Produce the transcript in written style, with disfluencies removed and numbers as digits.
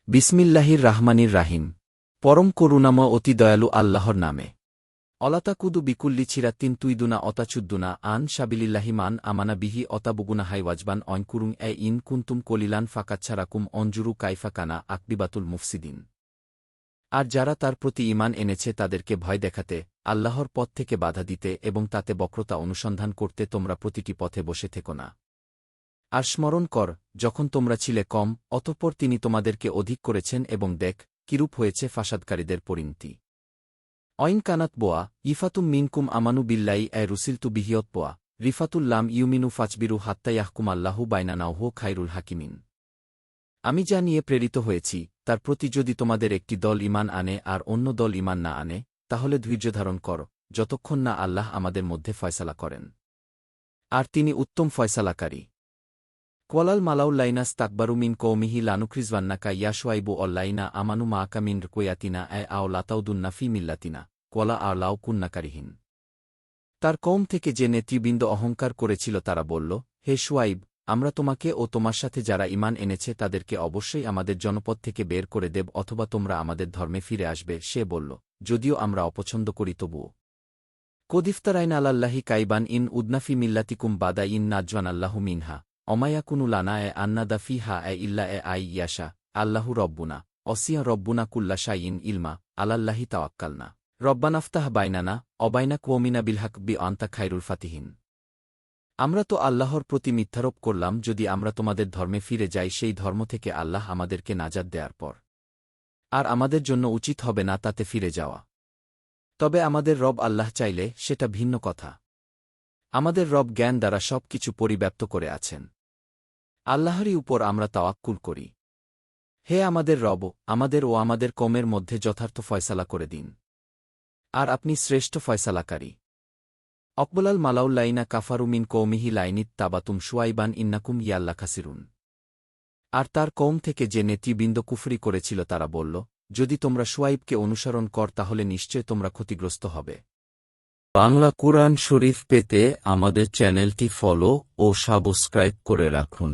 বিসমিল্লাহির রাহমানির রাহিম। পরম করুণাময় অতি দয়ালু আল্লাহর নামে। অলাতাকুদু বিকুল্লি ছিরাত্তিন তুইদুনা অতাচুদ্দুনা আন সাবিলিল্লাহি মান আমানা বিহি অতাবুগুনা হাইওয়াজবান অইনকুরুং ইন কুন্তুম কলিলান ফাকাচ্ছারাকুম অঞ্জুরু কাইফাকানা আকবিবাতুল মুফসিদিন। আর যারা তার প্রতি ঈমান এনেছে তাদেরকে ভয় দেখাতে, আল্লাহর পথ থেকে বাধা দিতে এবং তাতে বক্রতা অনুসন্ধান করতে তোমরা প্রতিটি পথে বসে থেকো না। আর স্মরণ কর, যখন তোমরা ছিলে কম, অতঃপর তিনি তোমাদেরকে অধিক করেছেন এবং দেখ, কিরূপ হয়েছে ফাসাদকারীদের পরিণতি। অইন কানাত বোয়া ইফাতুম মিনকুম আমানু বিল্লাই রুসিলতু বিহিয়ত বোয়া রিফাতুল্লাম ইউমিনু ফাচবিরু হাত্তা ইয়াহকুম আল্লাহু বাইনানাও খাইরুল হাকিমিন। আমি যা নিয়ে প্রেরিত হয়েছি তার প্রতি যদি তোমাদের একটি দল ঈমান আনে আর অন্য দল ঈমান না আনে, তাহলে ধৈর্যধারণ কর, যতক্ষণ না আল্লাহ আমাদের মধ্যে ফয়সালা করেন। আর তিনি উত্তম ফয়সালাকারী। কোয়ালাল মালাউল্লাইনাস তাকবারু মিন কৌমিহি লানুখ্রিজওয়ান্নাকা ইয়া শুআইবু অল্লাইনা আমানু মাআকা মিন কোয়াতিনা আও লাতাউদুন্না ফি মিল্লাতিনা কোয়ালা আর লাউ কুন্নাকারিহীন। তার কৌম থেকে যে নেতৃবৃন্দ অহংকার করেছিল তারা বলল, হে শুআইব, আমরা তোমাকে ও তোমার সাথে যারা ঈমান এনেছে তাদেরকে অবশ্যই আমাদের জনপদ থেকে বের করে দেব অথবা তোমরা আমাদের ধর্মে ফিরে আসবে। সে বলল, যদিও আমরা অপছন্দ করি তবুও। কদিফতারাইন আলাল্লাহি কাইবান ইন উদনাফি মিল্লাতিকুম বাদা ইন নাজওয়ান আল্লাহু মিনহা অমায়াকুনু লানা আন্নাদা ফিহা ইল্লা ইয়াশা আল্লাহু রব্বুনা অসিয়া রব্বুনা কুল্লা শাইইন ইলমা আলাল্লাহি তাওয়াক্কালনা রব্বানাফতাহ বাইনানা অবাইনা কুওমিনা বিলহাক বি আনতা খাইরুল ফাতিহিন। আমরা তো আল্লাহর প্রতি মিথ্যারোপ করলাম যদি আমরা তোমাদের ধর্মে ফিরে যাই সেই ধর্ম থেকে আল্লাহ আমাদেরকে নাজাত দেওয়ার পর। আর আমাদের জন্য উচিত হবে না তাতে ফিরে যাওয়া। তবে আমাদের রব আল্লাহ চাইলে সেটা ভিন্ন কথা। আমাদের রব জ্ঞান দ্বারা সব কিছু পরিব্যাপ্ত করে আছেন। আল্লাহরই উপর আমরা তাওয়াক্কুল করি। হে আমাদের রব, আমাদের ও আমাদের কওমের মধ্যে যথার্থ ফয়সালা করে দিন। আর আপনি শ্রেষ্ঠ ফয়সালাকারী। অকবলাল মালাউল্লাইনা কাফারু মিন কৌমিহি লাইনিত তাবাতুম শুআইবান ইন্নাকুম ইয়াল্লা খাসিরুন। আর তার কওম থেকে যে নেতৃবৃন্দ কুফরি করেছিল তারা বলল, যদি তোমরা শুআইবকে অনুসরণ কর তাহলে নিশ্চয় তোমরা ক্ষতিগ্রস্ত হবে। বাংলা কুরআন শরীফ পেতে আমাদের চ্যানেলটি ফলো ও সাবস্ক্রাইব করে রাখুন।